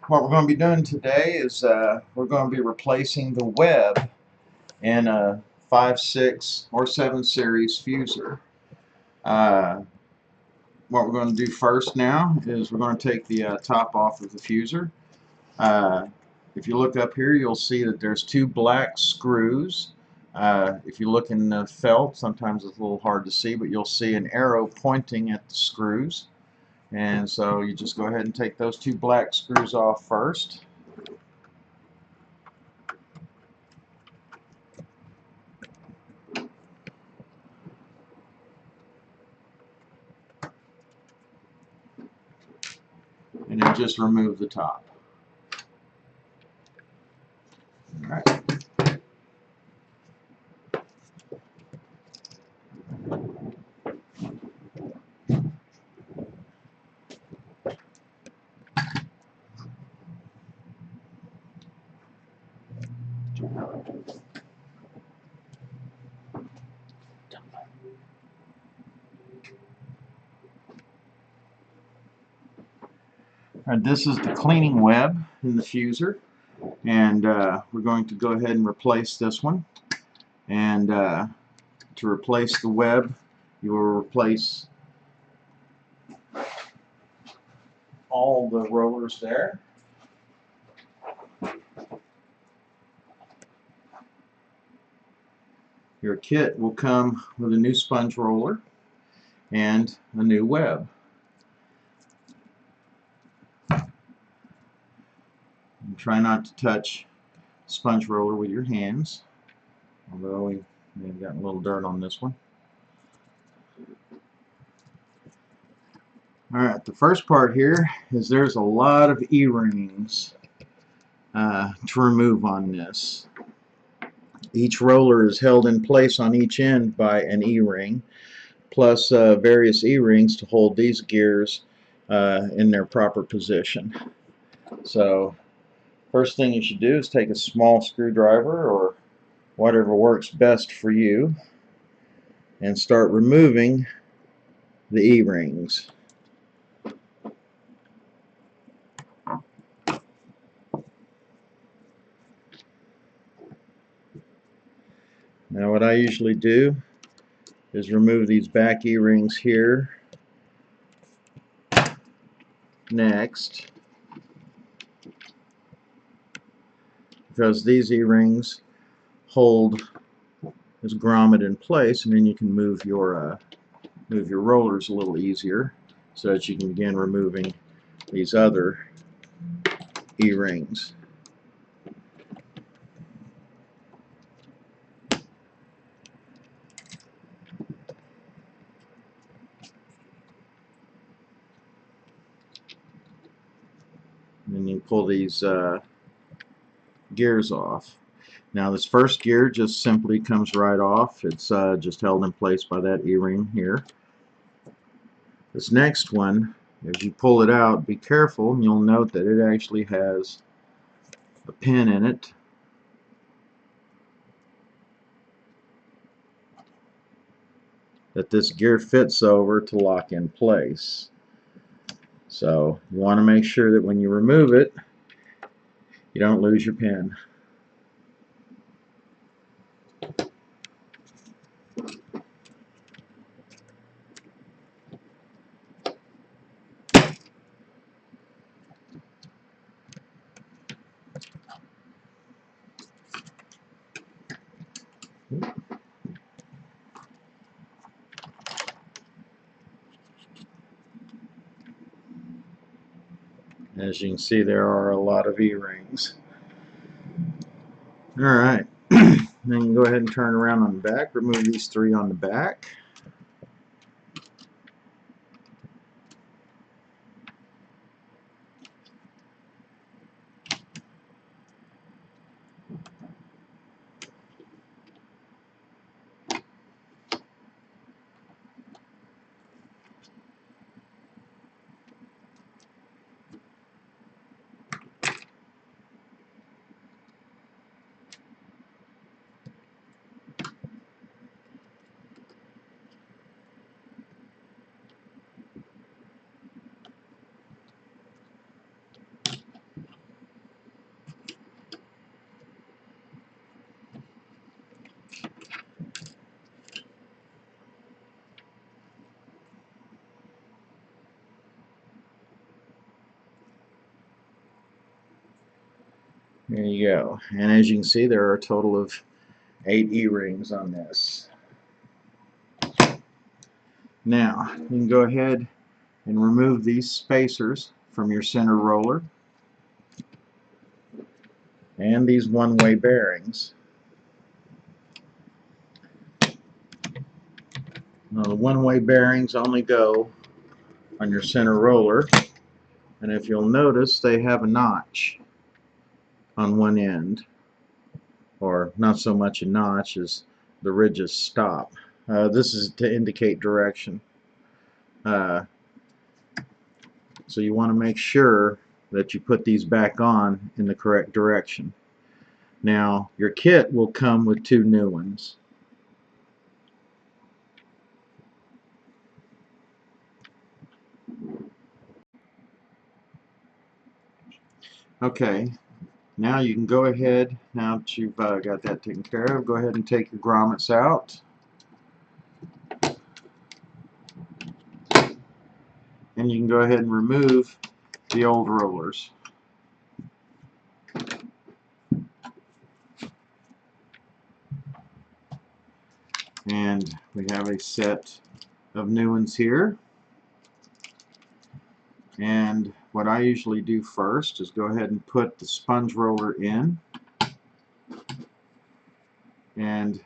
What we're going to be doing today is we're going to be replacing the web in a 5, 6, or 7 series fuser. What we're going to do first now is we're going to take the top off of the fuser. If you look up here, you'll see that there's 2 black screws. If you look in the felt, sometimes it's a little hard to see, but you'll see an arrow pointing at the screws. And so you just go ahead and take those 2 black screws off first. And then just remove the top. All right. Alright, this is the cleaning web in the fuser, and we're going to go ahead and replace this one. And to replace the web, you will replace all the rollers there. Your kit will come with a new sponge roller and a new web. And try not to touch sponge roller with your hands, although we may have gotten a little dirt on this one. Alright, the first part here is there's a lot of E-rings to remove on this. Each roller is held in place on each end by an E-ring, plus various E-rings to hold these gears in their proper position. So first thing you should do is take a small screwdriver or whatever works best for you and start removing the E-rings. Now what I usually do is remove these back E-rings here next, because these E-rings hold this grommet in place, and then you can move your rollers a little easier so that you can begin removing these other E-rings. And then you pull these gears off. Now this first gear just simply comes right off. It's just held in place by that E-ring here. This next one, as you pull it out, be careful, and you'll note that it actually has a pin in it that this gear fits over to lock in place. So you want to make sure that when you remove it, you don't lose your pin. As you can see, there are a lot of E-rings. Alright, then you go ahead and turn around on the back, remove these 3 on the back. There you go. And as you can see, there are a total of 8 E-rings on this. Now, you can go ahead and remove these spacers from your center roller and these one-way bearings. Now, the one-way bearings only go on your center roller, and if you'll notice, they have a notch on one end, or not so much a notch as the ridges stop. This is to indicate direction. So you want to make sure that you put these back on in the correct direction. Now, your kit will come with 2 new ones. Okay, now you can go ahead, now that you've got that taken care of, go ahead and take your grommets out. And you can go ahead and remove the old rollers. And we have a set of new ones here. And what I usually do first is go ahead and put the sponge roller in. And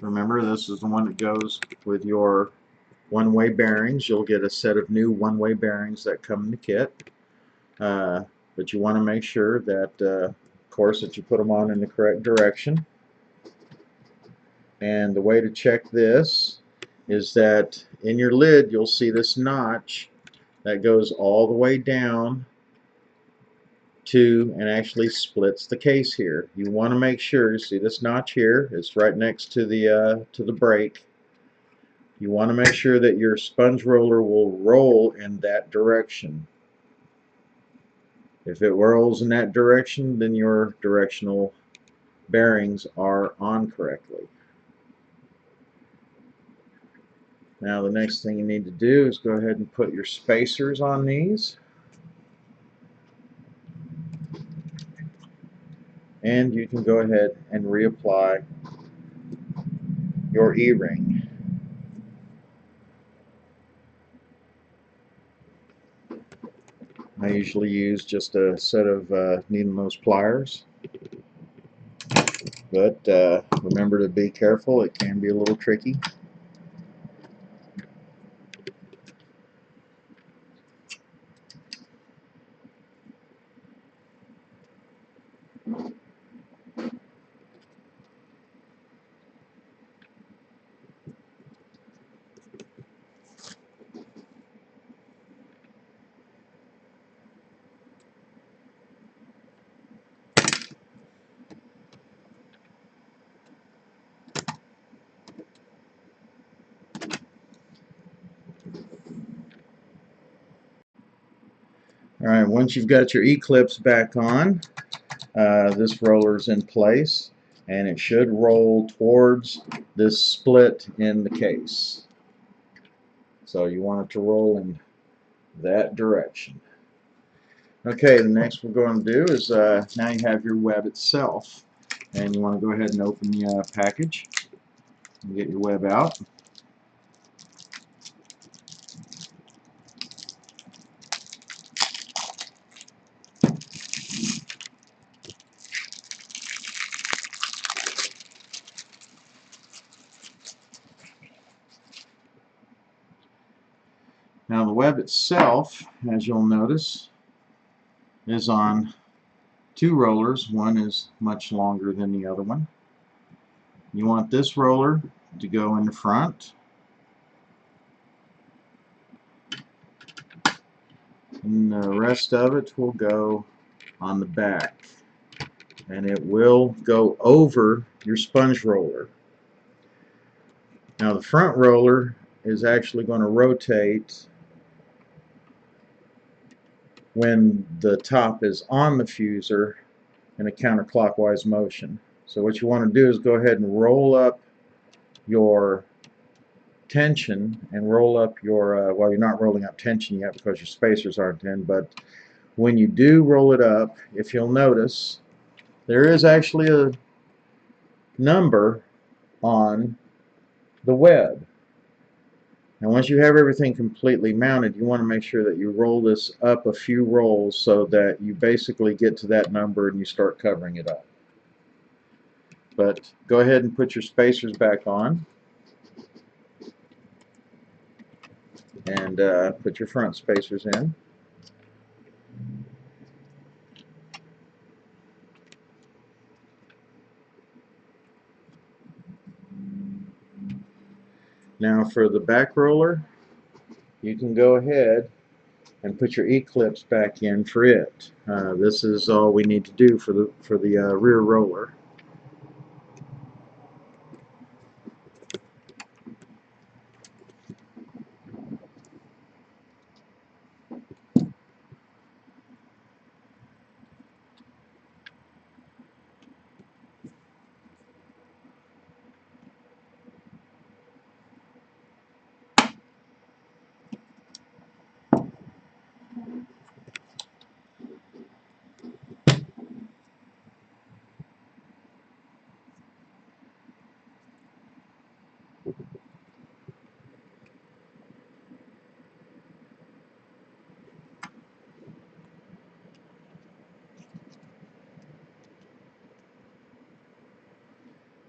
remember, this is the one that goes with your one-way bearings. You'll get a set of new one-way bearings that come in the kit. But you want to make sure that, of course, that you put them on in the correct direction. And the way to check this is that in your lid you'll see this notch that goes all the way down to and actually splits the case here. You want to make sure, you see this notch here, it's right next to the brake. You want to make sure that your sponge roller will roll in that direction. If it rolls in that direction, then your directional bearings are on correctly. Now the next thing you need to do is go ahead and put your spacers on these. And you can go ahead and reapply your E-ring. I usually use just a set of needle nose pliers, but remember to be careful, it can be a little tricky. Alright, once you've got your E-clips back on, this roller is in place and it should roll towards this split in the case. So you want it to roll in that direction. Okay, the next we're going to do is now you have your web itself, and you want to go ahead and open the package and get your web out. Now the web itself, as you'll notice, is on 2 rollers. One is much longer than the other one. You want this roller to go in the front, and the rest of it will go on the back, and it will go over your sponge roller. Now the front roller is actually going to rotate when the top is on the fuser in a counterclockwise motion. So what you want to do is go ahead and roll up your tension and roll up your, well, you're not rolling up tension yet because your spacers aren't in, but when you do roll it up, if you'll notice, there is actually a number on the web. And once you have everything completely mounted, you want to make sure that you roll this up a few rolls so that you basically get to that number and you start covering it up. But go ahead and put your spacers back on, and put your front spacers in. Now for the back roller, you can go ahead and put your E-clips back in for it. This is all we need to do for the rear roller.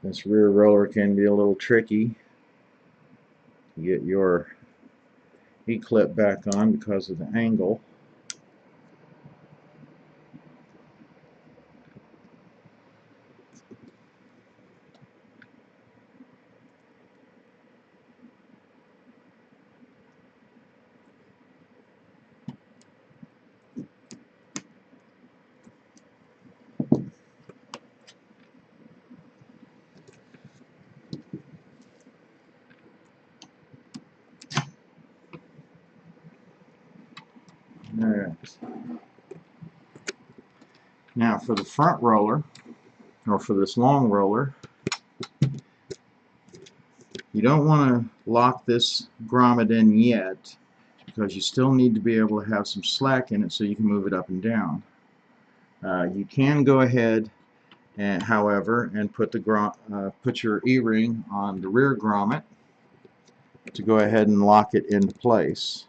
This rear roller can be a little tricky to get your E-clip back on because of the angle. Alright. Now for the front roller, or for this long roller, you don't want to lock this grommet in yet because you still need to be able to have some slack in it so you can move it up and down. You can go ahead and, however, and put your E-ring on the rear grommet to go ahead and lock it into place.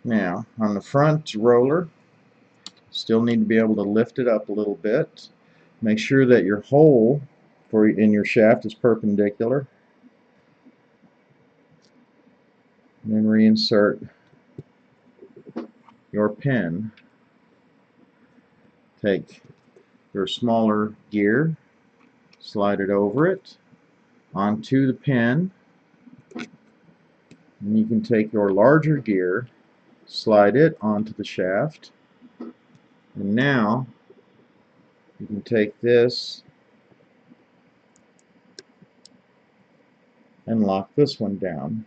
Now, on the front roller, still need to be able to lift it up a little bit. Make sure that your hole in your shaft is perpendicular. And then reinsert your pin. Take your smaller gear, slide it over it, onto the pin, and you can take your larger gear, slide it onto the shaft, and now you can take this and lock this one down.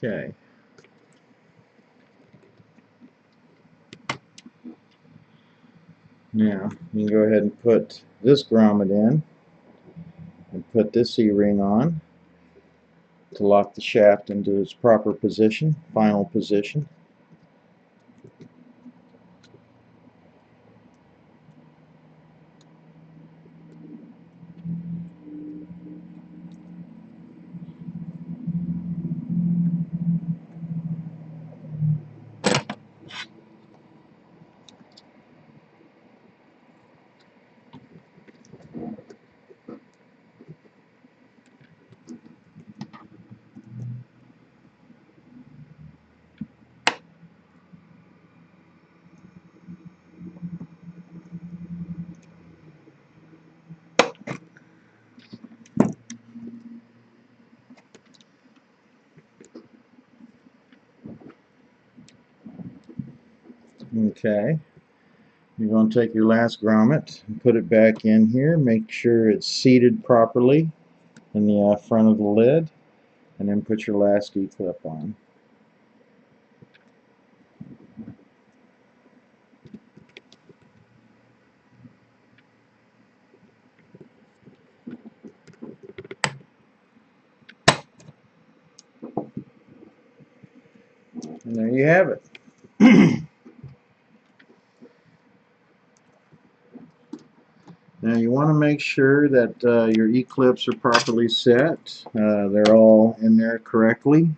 Okay. Now, you can go ahead and put this grommet in and put this E-ring on to lock the shaft into its proper position, final position. Okay. You're going to take your last grommet and put it back in here. Make sure it's seated properly in the front of the lid, and then put your last E-clip on. And there you have it. Now you want to make sure that your E-clips are properly set. They're all in there correctly.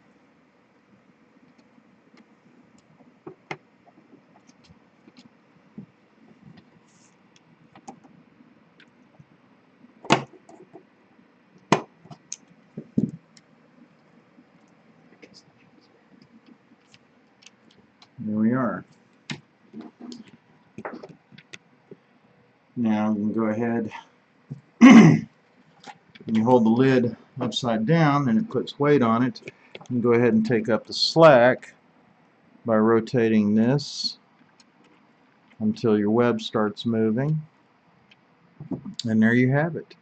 There we are. Now you can go ahead and you hold the lid upside down and it puts weight on it. You can go ahead and take up the slack by rotating this until your web starts moving. And there you have it.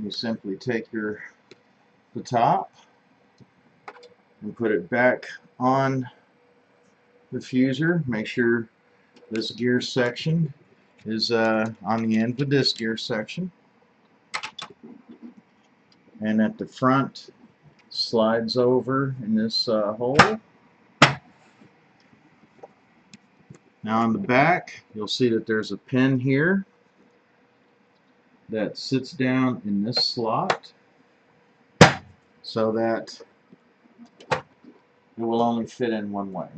You simply take the top and put it back on the fuser. Make sure this gear section is on the end of this gear section, and at the front slides over in this hole. Now on the back you'll see that there's a pin here that sits down in this slot so that it will only fit in one way.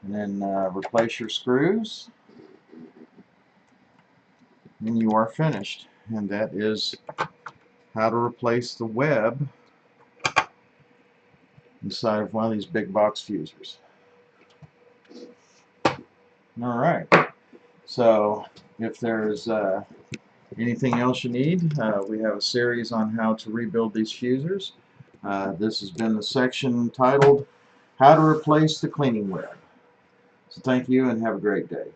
And then replace your screws and you are finished. And that is how to replace the web inside of one of these big box fusers. Alright, so if there's anything else you need, we have a series on how to rebuild these fusers. This has been the section titled How to Replace the Cleaning Web. So thank you and have a great day.